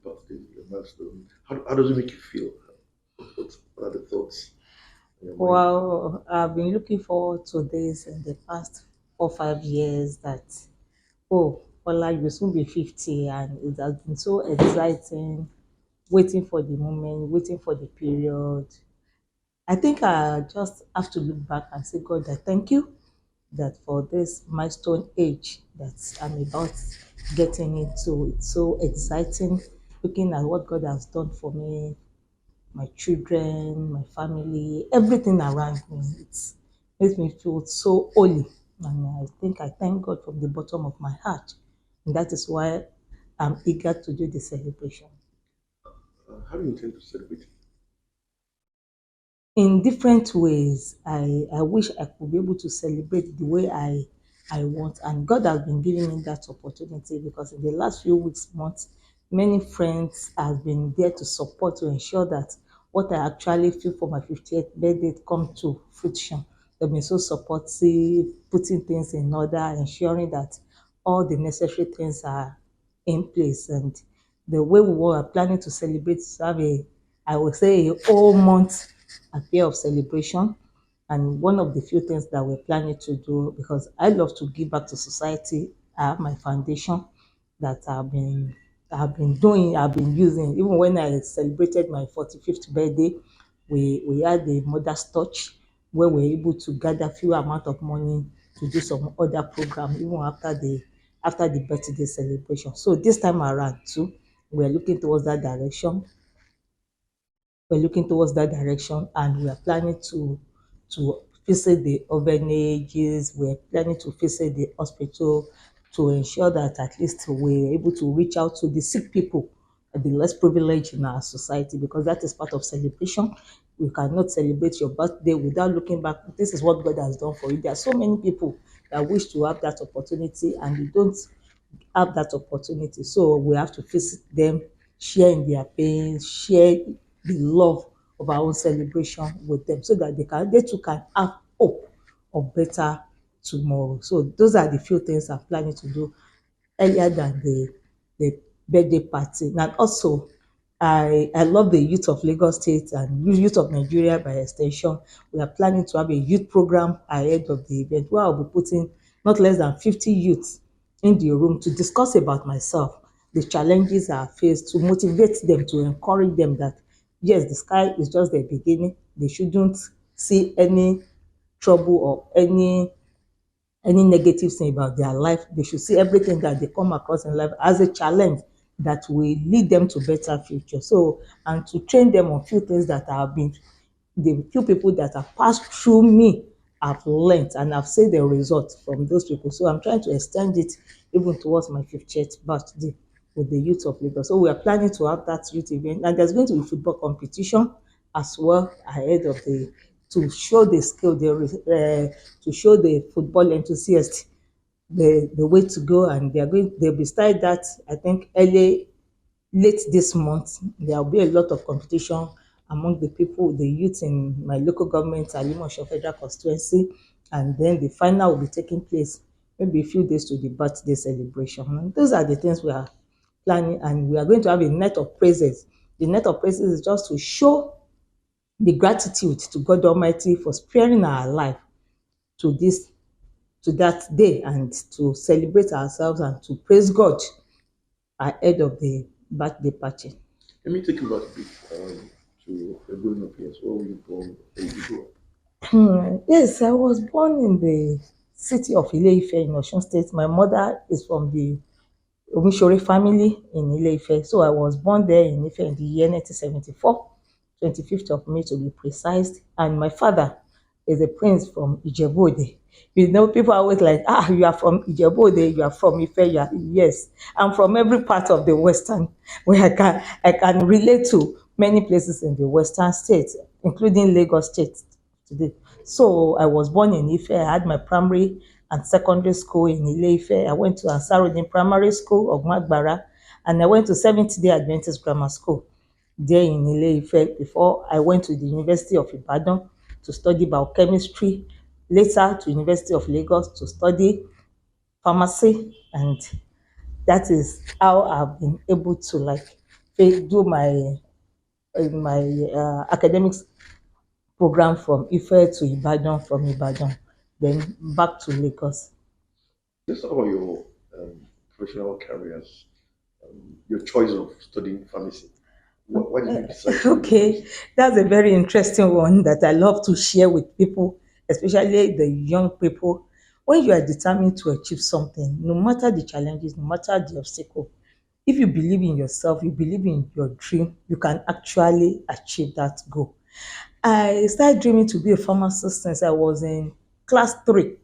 birthday, your milestone? How does it make you feel? What are the thoughts in your mind? Well, I've been looking forward to this in the past 4 5 years that, oh, Ola, you will soon be 50, and it has been so exciting, waiting for the moment, waiting for the period. I think I just have to look back and say, God, I thank you that for this milestone age that I'm about getting into. It's so exciting looking at what God has done for me, my children, my family, everything around me. It makes me feel so holy. And I think I thank God from the bottom of my heart. And that is why I'm eager to do the celebration. How do you intend to celebrate it? In different ways. I wish I could be able to celebrate the way I want. And God has been giving me that opportunity because in the last few weeks, months, many friends have been there to support to ensure that what I actually feel for my 50th birthday come to fruition. They've been so supportive, putting things in order, ensuring that all the necessary things are in place. And the way we were planning to celebrate is to have I would say, a whole month affair of celebration. And one of the few things that we're planning to do, because I love to give back to society, I have my foundation that I've been doing, I've been using. Even when I celebrated my 45th birthday, we had the mother's touch where we're able to gather few amount of money to do some other program even after the birthday celebration. So this time around too, we're looking towards that direction. And we are planning to visit the orphanages. We're planning to visit the hospital to ensure that at least we're able to reach out to the sick people, the less privileged in our society, because that is part of celebration. You cannot celebrate your birthday without looking back. This is what God has done for you. There are so many people that wish to have that opportunity and they don't have that opportunity. So we have to visit them, share in their pains, share the love of our own celebration with them so that they too can have hope of better tomorrow. So those are the few things I'm planning to do earlier than the birthday party. And also, I love the youth of Lagos State and youth of Nigeria by extension. We are planning to have a youth program ahead of the event where I'll be putting not less than 50 youths in the room to discuss about myself, the challenges I face, to motivate them, to encourage them that yes, the sky is just the beginning. They shouldn't see any trouble or any negative thing about their life. They should see everything that they come across in life as a challenge that will lead them to better future. So, and to train them on few things that have been, the few people that have passed through me have learned and I've seen the results from those people. So I'm trying to extend it even towards my 50th birthday with the youth of Lagos. So we are planning to have that youth event, and there's going to be football competition as well ahead of the to show the skill, to show the football enthusiasts the way to go, and they'll be starting that I think early late this month. There will be a lot of competition among the people, the youth in my local government, Alimosho Federal Constituency, and then the final will be taking place maybe a few days to the birthday celebration. And those are the things we are planning, and we are going to have a night of praises. The night of praises is just to show the gratitude to God Almighty for sparing our life to this to that day and to celebrate ourselves and to praise God ahead of the birthday party. Let me take you back a bit to your growing up years. Where were you born? Where did you grow up? Yes, I was born in the city of Ile-Ife in Osun State. My mother is from the Omishore family in Ile-Ife. So I was born there in Ife in the year 1974, 25th of May to be precise. And my father is a prince from Ijebu-Ode. You know, people are always like, you are from Ijebu-Ode, you are from Ife, yes. I'm from every part of the Western, where I can relate to many places in the Western states, including Lagos State today. So I was born in Ife. I had my primary and secondary school in Ile-Ife. I went to Ansarudin Primary School, Ogmagbara, and I went to Seventh Day Adventist Grammar School there in Ile-Ife before I went to the University of Ibadan to study biochemistry, later to University of Lagos to study pharmacy, and that is how I've been able to like do my academics program from Ife to Ibadan, from Ibadan, then back to Lagos. Let's talk about your professional careers, your choice of studying pharmacy. Why did you decide to go into Okay, pharmacy? that's a very interesting one that I love to share with people, especially the young people. When you are determined to achieve something, no matter the challenges, no matter the obstacle, if you believe in yourself, you believe in your dream, you can actually achieve that goal. I started dreaming to be a pharmacist since I was in class 3.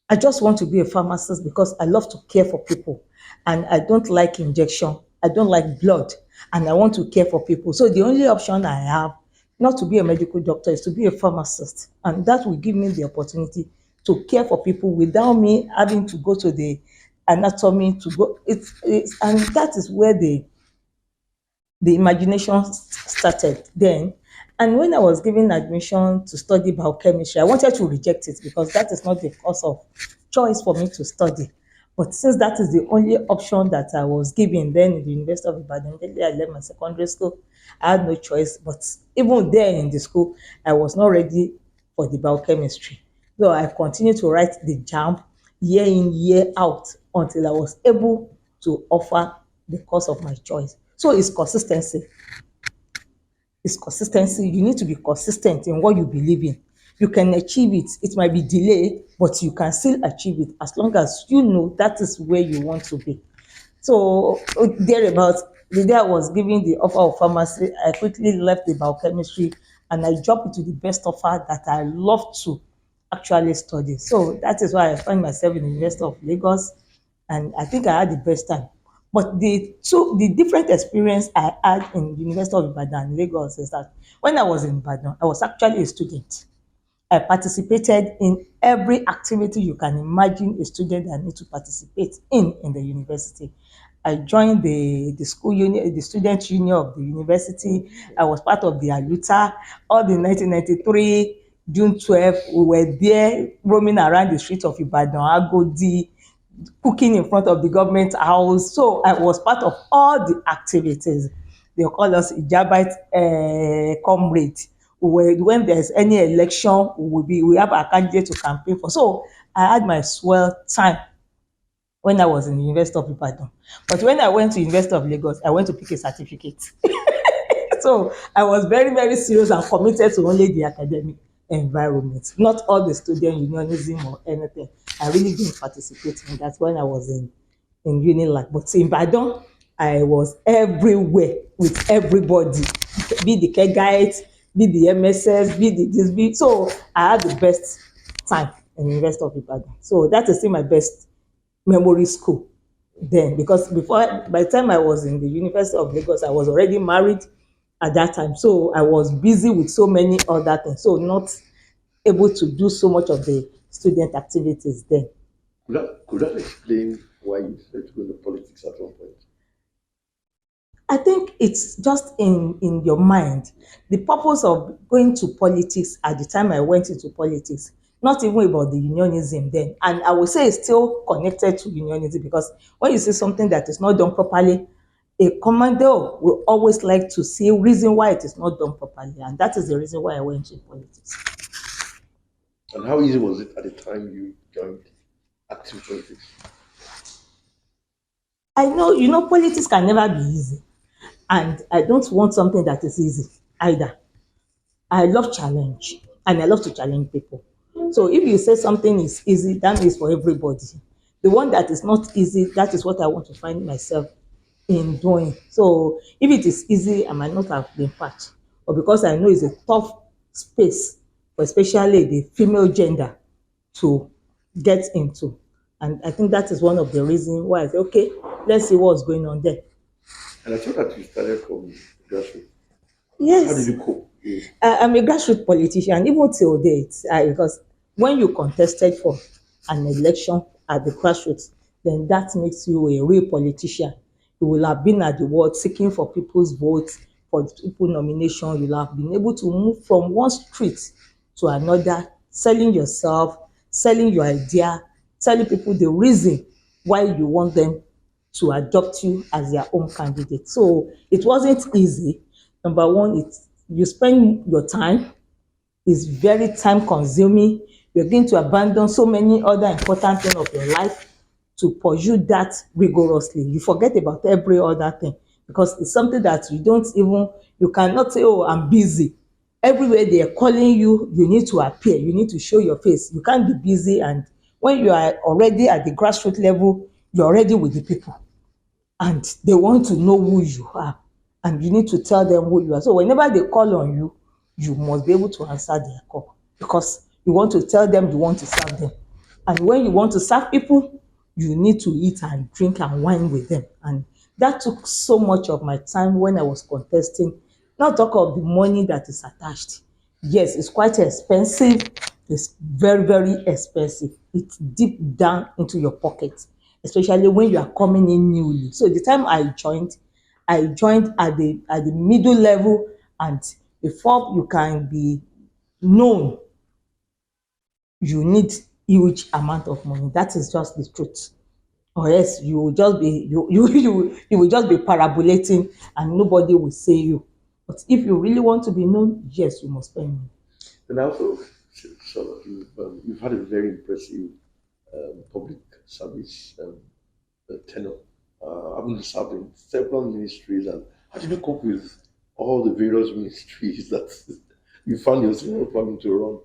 I just want to be a pharmacist because I love to care for people and I don't like injection. I don't like blood and I want to care for people. So the only option I have not to be a medical doctor is to be a pharmacist. And that will give me the opportunity to care for people without me having to go to the anatomy to go. It's and that is where the imagination started then. And when I was given admission to study biochemistry, I wanted to reject it because that is not the course of choice for me to study. But since that is the only option that I was given then in the University of Ibadan, immediately I left my secondary school. I had no choice. But even there in the school, I was not ready for the biochemistry. So I continued to write the JAMB year in, year out until I was able to offer the course of my choice. So it's consistency. It's consistency. You need to be consistent in what you believe in. You can achieve it. It might be delayed, but you can still achieve it as long as you know that is where you want to be. So thereabouts, the day I was given the offer of pharmacy, I quickly left the biochemistry and I jumped into the best offer that I love to actually study. So that is why I find myself in the University of Lagos, and I think I had the best time. But the different experience I had in the University of Ibadan, Lagos, is that when I was in Ibadan, I was actually a student. I participated in every activity you can imagine a student that need to participate in the university. I joined the school union, the student union of the university. I was part of the Aluta. All the 1993 June 12, we were there roaming around the streets of Ibadan, Agodi, cooking in front of the government house. So I was part of all the activities. They call us Ijabite comrade. When there's any election, we have a candidate to campaign for. So I had my swell time when I was in the University of Ibadan. But when I went to University of Lagos, I went to pick a certificate. So I was very, very serious and committed to only the academic environment, not all the student unionism or anything. I really didn't participate in that when I was in Unilag. But in Ibadan, I was everywhere with everybody, be the care guides, be the MSS, be the this, be so I had the best time in University of Ibadan. So that is still my best memory school then, because before, by the time I was in the University of Lagos, I was already married at that time. So I was busy with so many other things, so not able to do so much of the student activities then. Could that explain why you decided to go into politics at one point? I think it's just in your mind. The purpose of going to politics at the time I went into politics, not even about the unionism then, and I would say it's still connected to unionism, because when you see something that is not done properly, a commander will always like to see reason why it is not done properly, and that is the reason why I went into politics. And how easy was it at the time you joined active politics? I know, politics can never be easy, and I don't want something that is easy either. I love challenge and I love to challenge people. So if you say something is easy, that means for everybody. The one that is not easy, that is what I want to find myself in doing. So if it is easy, I might not have been part. But because I know it's a tough space, for especially the female gender to get into. And I think that is one of the reasons why I say, okay, let's see what's going on there. And I thought that you started from grassroots. How did Yes. you cope? I'm a grassroots politician, even till date, because when you contested for an election at the grassroots, then that makes you a real politician. You will have been at the ward seeking for people's votes, for people nomination. You'll have been able to move from one street to another, selling yourself, selling your idea, telling people the reason why you want them to adopt you as their own candidate. So it wasn't easy. Number one, it's you spend your time, it's very time consuming. You're going to abandon so many other important things of your life to pursue that rigorously. You forget about every other thing because it's something that you don't even, you cannot say, oh, I'm busy. Everywhere they are calling you, you need to appear, you need to show your face. You can't be busy, and when you are already at the grassroots level, you're already with the people and they want to know who you are, and you need to tell them who you are. So whenever they call on you, you must be able to answer their call because you want to tell them you want to serve them. And when you want to serve people, you need to eat and drink and wine with them. And that took so much of my time when I was contesting. Not talk of the money that is attached. Yes, it's quite expensive. It's very, very expensive. It's deep down into your pocket, especially when you are coming in newly. So the time I joined at the middle level, and before you can be known, you need huge amount of money. That is just the truth. Or else you will just be you will just be parabolating and nobody will say you. But if you really want to be known, yes, you must spend money. And also, so you've had a very impressive public service tenure. I've been serving several ministries, and how did you cope with all the various ministries that you found yourself having to run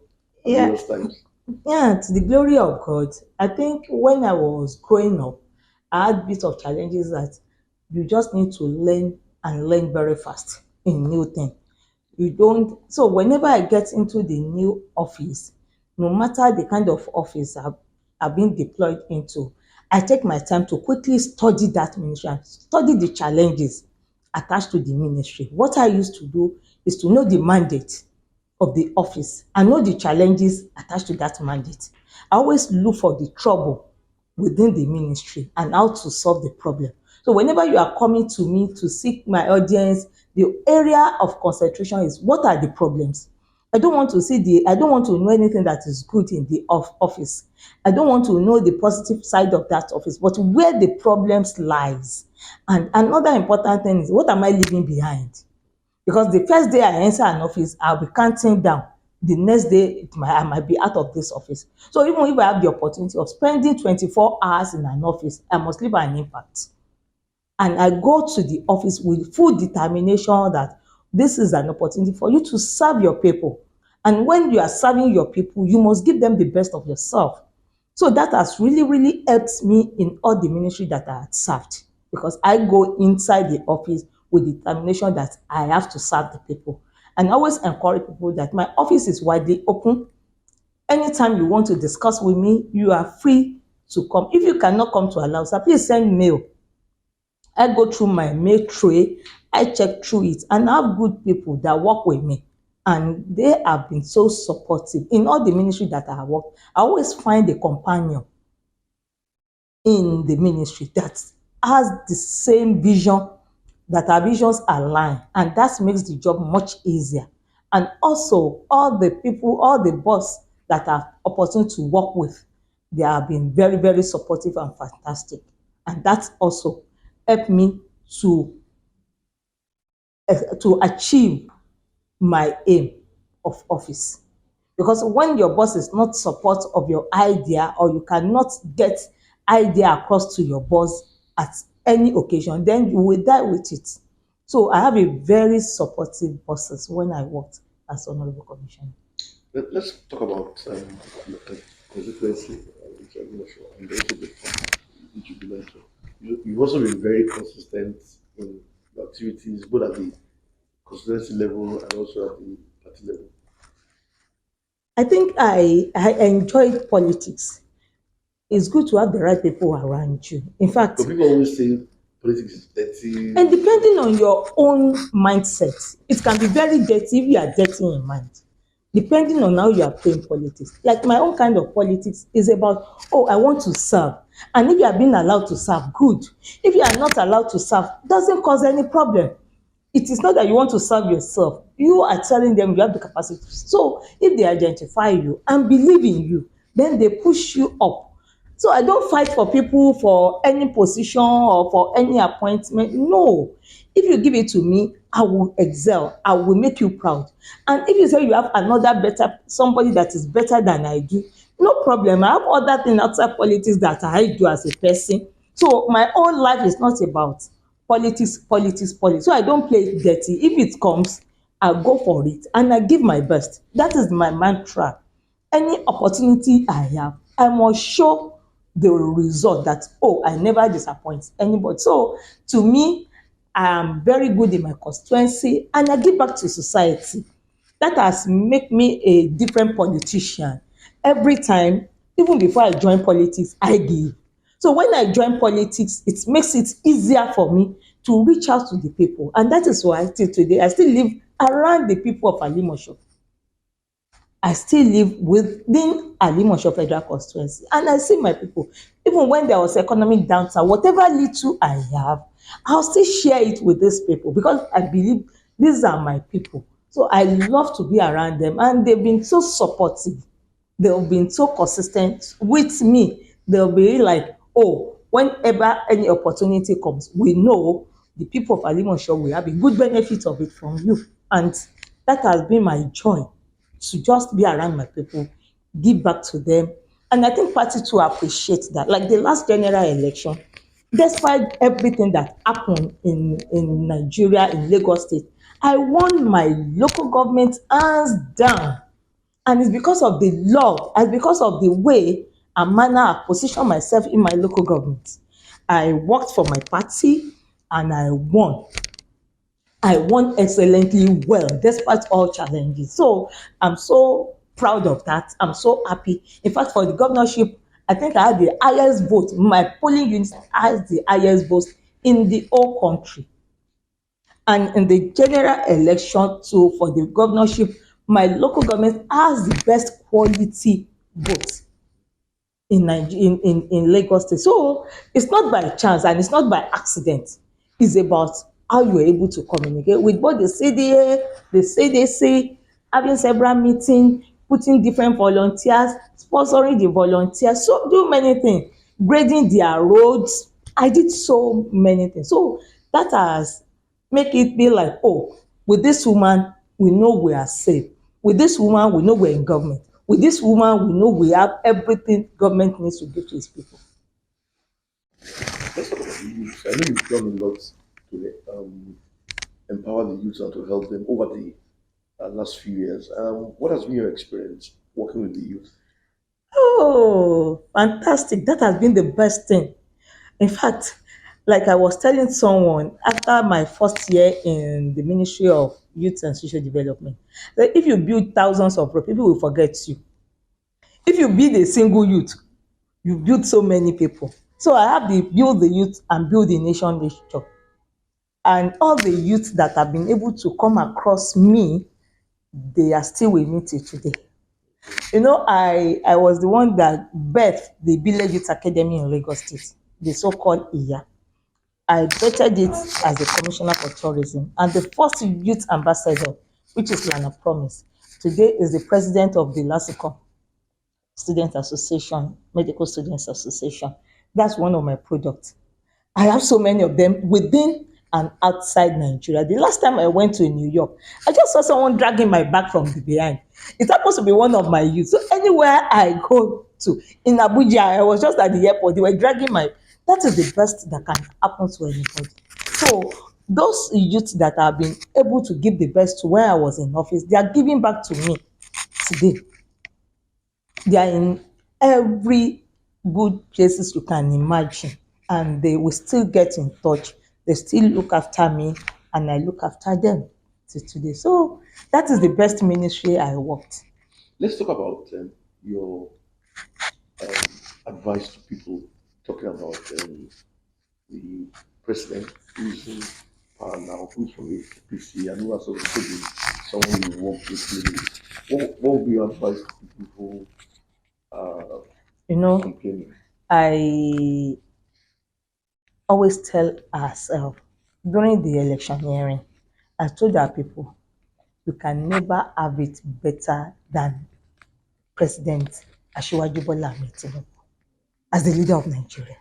at Yeah, various times? yeah, to the glory of God. I think when I was growing up, I had bit of challenges that you just need to learn and learn very fast in new thing. You don't, so whenever I get into the new office, no matter the kind of office I've been deployed into, I take my time to quickly study that ministry and study the challenges attached to the ministry. What I used to do is to know the mandate of the office and know the challenges attached to that mandate. I always look for the trouble within the ministry and how to solve the problem. So whenever you are coming to me to seek my audience, the area of concentration is what are the problems. I don't want to know anything that is good in the office. I don't want to know the positive side of that office, but where the problems lies. And another important thing is, what am I leaving behind? Because the first day I enter an office, I'll be counting down. The next day, I might be out of this office. So even if I have the opportunity of spending 24 hours in an office, I must leave an impact. And I go to the office with full determination that this is an opportunity for you to serve your people. And when you are serving your people, you must give them the best of yourself. So that has really, really helped me in all the ministry that I had served, because I go inside the office with determination that I have to serve the people. And I always encourage people that my office is widely open. Anytime you want to discuss with me, you are free to come. If you cannot come to Alausa, please send mail. I go through my mail tray, I check through it, and I have good people that work with me. And they have been so supportive. In all the ministry that I have worked, I always find a companion in the ministry that has the same vision, that our visions align, and that makes the job much easier. And also, all the people, all the boss that I've opportunity to work with, they have been very, very supportive and fantastic. And that also helped me to achieve my aim of office. Because when your boss is not support of your idea, or you cannot get idea across to your boss at any occasion, then you will die with it. So I have a very supportive bosses when I worked as honorable commissioner. Let's talk about constituency, which I'm not sure, and also the which you belong to. You've also been very consistent in your activities, both at the constituency level and also at the party level. I think I enjoy politics. It's good to have the right people around you. In fact, But people always say politics is dirty. and depending on your own mindset, it can be very dirty if you are dirty in mind. Depending on how you are playing politics. Like my own kind of politics is about, oh, I want to serve. And if you are being allowed to serve, good. If you are not allowed to serve, doesn't cause any problem. It is not that you want to serve yourself. You are telling them you have the capacity. So if they identify you and believe in you, then they push you up. So I don't fight for people for any position or for any appointment. No. If you give it to me, I will excel. I will make you proud. And if you say you have another better, somebody that is better than I do, no problem. I have other things outside politics that I do as a person. So my own life is not about politics, politics, politics. So I don't play it dirty. If it comes, I go for it and I give my best. That is my mantra. Any opportunity I have, I must show the result that, oh, I never disappoint anybody. So to me, I am very good in my constituency and I give back to society. That has make me a different politician. Every time, even before I join politics, I give. So when I join politics, it makes it easier for me to reach out to the people. And that is why till today, I still live around the people of Alimosho. I still live within Alimosho Federal Constituency and I see my people. Even when there was economic downturn, whatever little I have, I'll still share it with these people because I believe these are my people. So I love to be around them and they've been so supportive. They've been so consistent with me. They'll be like, oh, whenever any opportunity comes, we know the people of Alimosho will have a good benefit of it from you. And that has been my joy to just be around my people, give back to them. And I think party to appreciate that. Like the last general election, despite everything that happened in Nigeria, in Lagos State, I won my local government hands down. And it's because of the love and because of the way and manner I position myself in my local government. I worked for my party and I won. I won excellently well despite all challenges. So I'm so proud of that. I'm so happy. In fact, for the governorship, I think I had the highest vote. My polling unit has the highest votes in the whole country. And in the general election too for the governorship, my local government has the best quality vote in Nigeria, in Lagos State. So it's not by chance and it's not by accident. It's about how you are able to communicate with both the CDA, the CDC, having several meetings, putting different volunteers, sponsoring the volunteers, so do many things, grading their roads. I did so many things. So that has make it be like, oh, with this woman, we know we are safe. With this woman, we know we're in government. With this woman, we know we have everything government needs to give to its people. Let's talk about the youth. I know you've done a lot to empower the youth and to help them over the last few years. What has been your experience working with the youth? Oh, fantastic. That has been the best thing. In fact, like I was telling someone after my first year in the Ministry of Youth and Social Development, that if you build thousands of roads, people will forget you. If you build a single youth, you build so many people. So I have the build the youth and build the nation nature. And all the youth that have been able to come across me, they are still with me till today. You know, I was the one that birthed the Village Youth Academy in Lagos State, the so-called IYA. I vetted it as the Commissioner for Tourism and the first youth ambassador, which is Lana Promise. Today is the president of the LASICOM Student Association, Medical Students Association. That's one of my products. I have so many of them within and outside Nigeria. The last time I went to New York, I just saw someone dragging my bag from the behind. It happens to be one of my youth. So anywhere I go to, in Abuja, I was just at the airport, they were dragging my, that is the best that can happen to anybody. So those youths that have been able to give the best to where I was in office, they are giving back to me today. They are in every good places you can imagine and they will still get in touch. They still look after me and I look after them till today. So that is the best ministry I worked. Let's talk about your advice to people talking about the president who's in power now, who's from the APC, and who has also been someone you work with. Maybe. What would be your advice to people who are You know, complaining? I always tell ourselves during the electioneering, I told our people, you can never have it better than President Asiwaju Bola Ahmed Tinubu. as the leader of Nigeria.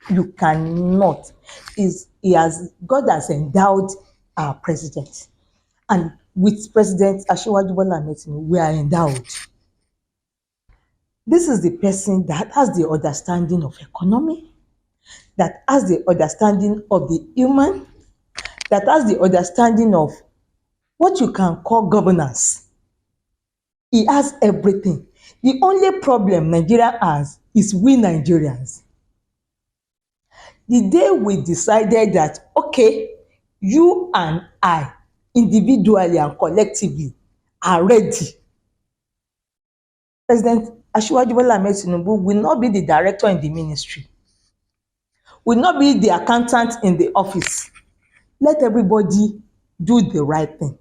You cannot. God has endowed our president. And with President Asiwaju Bola Ahmed Tinubu, we are endowed. This is the person that has the understanding of economy, that has the understanding of the human, that has the understanding of what you can call governance. He has everything. The only problem Nigeria has is we Nigerians. The day we decided that, okay, you and I, individually and collectively, are ready, President Asiwaju Bola Ahmed Tinubu will not be the director in the ministry, will not be the accountant in the office. Let everybody do the right thing.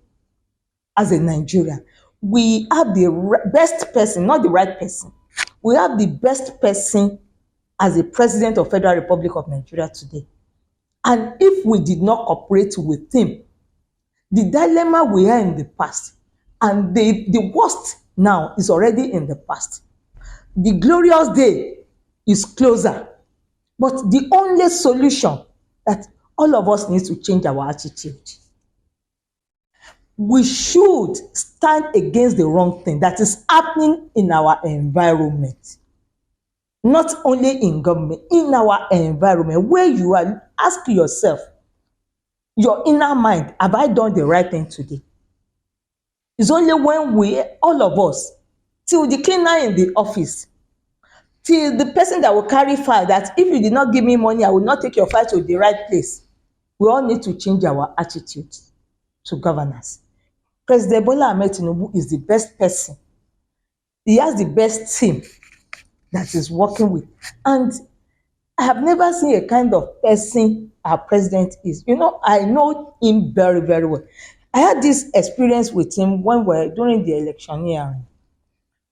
As a Nigerian, we have the best person, not the right person. We have the best person as the president of Federal Republic of Nigeria today. And if we did not cooperate with him, the dilemma we are in the past, and the worst now is already in the past. The glorious day is closer. But the only solution that all of us need to change our attitude. We should stand against the wrong thing that is happening in our environment. Not only in government, in our environment, where you are, ask yourself, your inner mind, have I done the right thing today? It's only when we, all of us, till the cleaner in the office, till the person that will carry file, that if you did not give me money, I will not take your file to the right place. We all need to change our attitude to governance. President Bola Ahmed Tinubu is the best person. He has the best team that is working with. And I have never seen a kind of person our president is. You know, I know him very, very well. I had this experience with him when we were during the electioneering.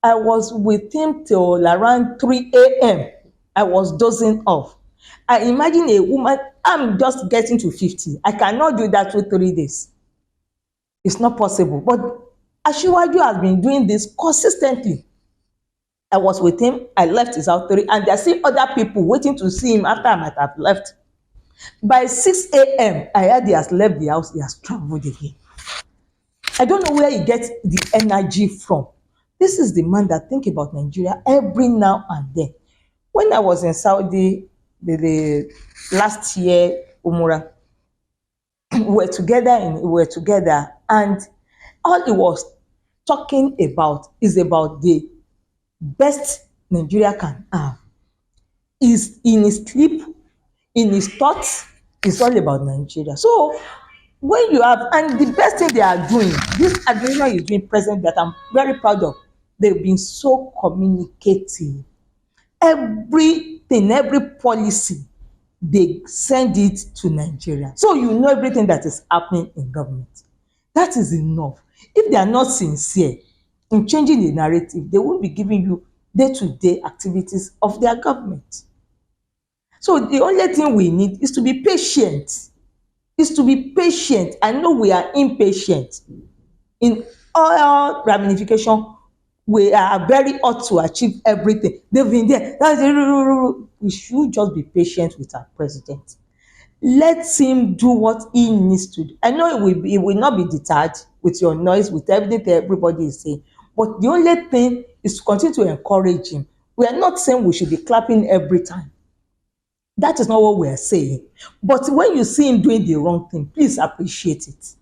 I was with him till around 3 a.m. I was dozing off. I imagine a woman, I'm just getting to 50. I cannot do that for 3 days. It's not possible. But Asiwaju has been doing this consistently. I was with him, I left his house 3, and there are still other people waiting to see him after I might have left. By 6 a.m., I heard he has left the house, he has traveled again. I don't know where he gets the energy from. This is the man that think about Nigeria every now and then. When I was in Saudi the last year, Umura, we were together, and all he was talking about is about the best Nigeria can have. Is in his sleep, in his thoughts, it's all about Nigeria. So when you have, and the best thing they are doing, this administration is doing present that I'm very proud of, they've been so communicative. Everything, every policy, they send it to Nigeria. So you know everything that is happening in government. That is enough. If they are not sincere in changing the narrative, they won't be giving you day-to-day activities of their government. So the only thing we need is to be patient. Is to be patient. I know we are impatient. In all ramification, we are very hot to achieve everything. They've been there. We should just be patient with our president. Let him do what he needs to do. I know he will not be deterred with your noise, with everything everybody is saying. But the only thing is to continue to encourage him. We are not saying we should be clapping every time. That is not what we are saying. But when you see him doing the wrong thing, please appreciate it.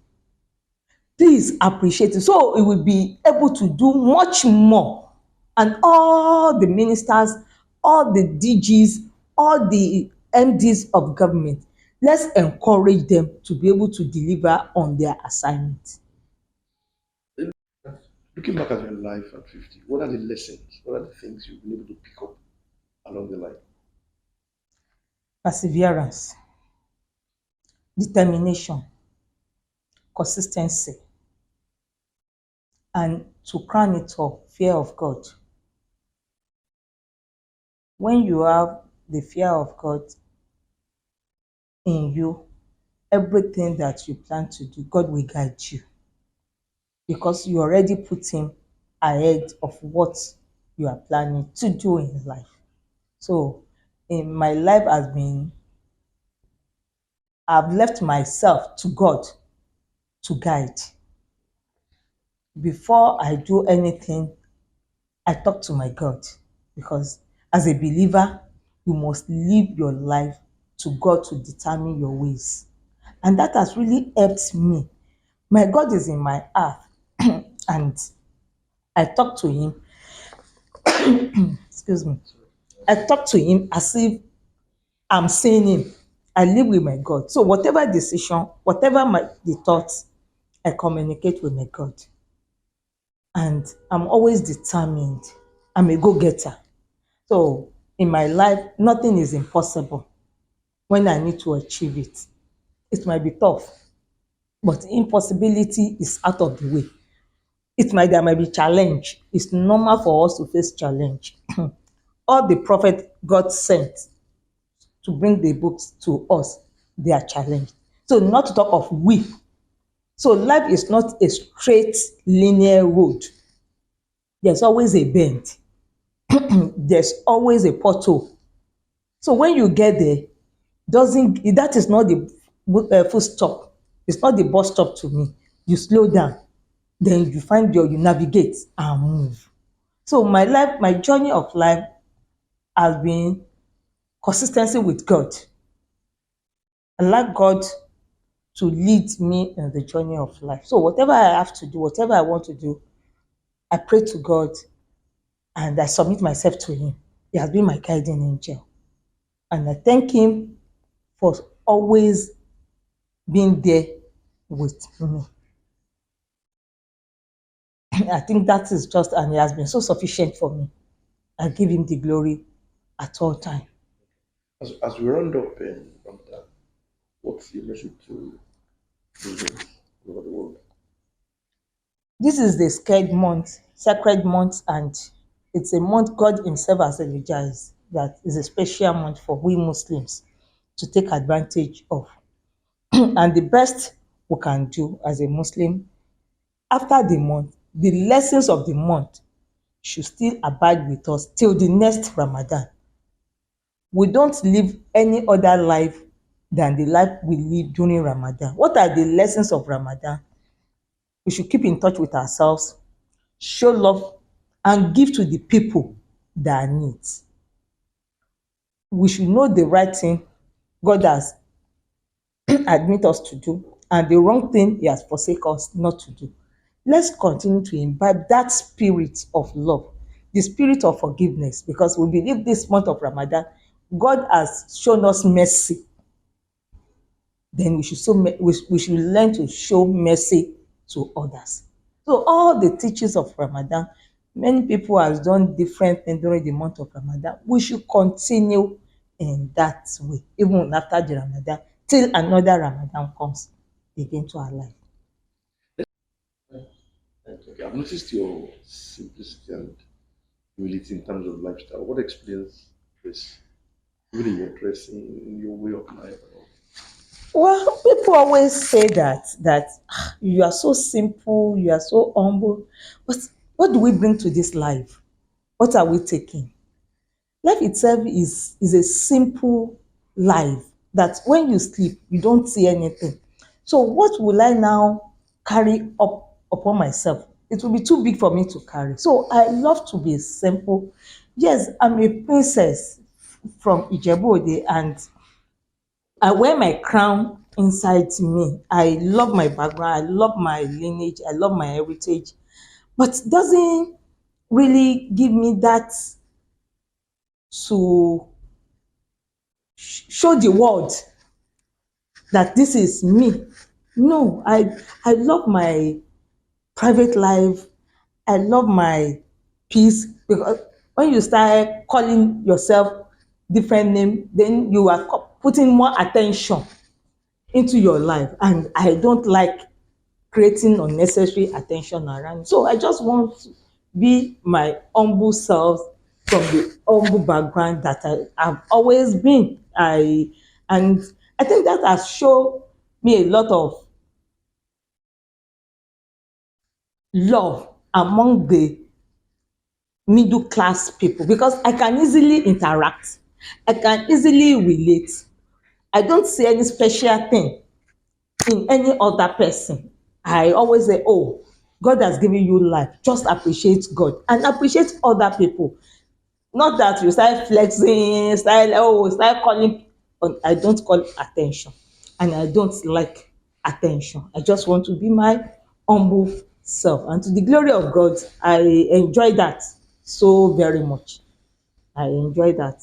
Please appreciate it. So he will be able to do much more. And all the ministers, all the DGs, all the MDs of government, let's encourage them to be able to deliver on their assignment. Looking back at your life at 50, what are the lessons? What are the things you've been able to pick up along the line? Perseverance, determination, consistency, and to crown it all, fear of God. When you have the fear of God in you, everything that you plan to do, God will guide you, because you already put him ahead of what you are planning to do in life. So in my life has been, I've left myself to God to guide. Before I do anything, I talk to my God, because as a believer, you must live your life to God to determine your ways. And that has really helped me. My God is in my heart, and I talk to Him, excuse me, I talk to Him as if I'm seeing Him. I live with my God. So whatever decision, whatever the thoughts, I communicate with my God. And I'm always determined. I'm a go-getter. So in my life, nothing is impossible when I need to achieve it. It might be tough, but impossibility is out of the way. There might be challenge. It's normal for us to face challenge. All the prophet God sent to bring the books to us, they are challenged. So not to talk of we. So life is not a straight linear road. There's always a bend. There's always a pothole. So when you get there, doesn't that is not the full stop. It's not the bus stop to me. You slow down, then you navigate and move. So my journey of life has been consistency with God. I like God to lead me in the journey of life. So whatever I have to do, whatever I want to do, I pray to God and I submit myself to Him. He has been my guiding angel. And I thank Him for always being there with me. I think that is just, and He has been so sufficient for me. I give Him the glory at all time. As we round up in Ramadan, what's your message to Muslims over the world? This is the sacred month, and it's a month God Himself has energized that is a special month for we Muslims to take advantage of. And the best we can do as a Muslim after the month, the lessons of the month should still abide with us till the next Ramadan. We don't live any other life than the life we live during Ramadan. What are the lessons of Ramadan? We should keep in touch with ourselves, show love, and give to the people that need. We should know the right thing God has admit us to do and the wrong thing He has forsake us not to do. Let's continue to imbibe that spirit of love, the spirit of forgiveness, because we believe this month of Ramadan, God has shown us mercy. Then we should learn to show mercy to others. So all the teachings of Ramadan, many people has done different things during the month of Ramadan. We should continue in that way, even after the Ramadan, till another Ramadan comes again to our life. Okay, I've noticed your simplicity and humility in terms of lifestyle. What explains this? Even in your dressing, in your way of life, and all. Well, people always say that you are so simple, you are so humble. But what do we bring to this life? What are we taking? Life itself is a simple life that when you sleep, you don't see anything. So what will I now carry up upon myself? It will be too big for me to carry. So I love to be simple. Yes, I'm a princess from Ijebu Ode, and I wear my crown inside me. I love my background, I love my lineage, I love my heritage, but it doesn't really give me that to show the world that this is me. No, I love my private life. I love my peace, because when you start calling yourself different name, then you are putting more attention into your life, and I don't like creating unnecessary attention around. So I just want to be my humble self from the humble background that I've always been. And I think that has shown me a lot of love among the middle class people, because I can easily interact. I can easily relate. I don't see any special thing in any other person. I always say, oh, God has given you life, just appreciate God and appreciate other people. Not that you start flexing, start calling on. I don't call attention, and I don't like attention. I just want to be my humble self, and to the glory of God, I enjoy that so very much. I enjoy that.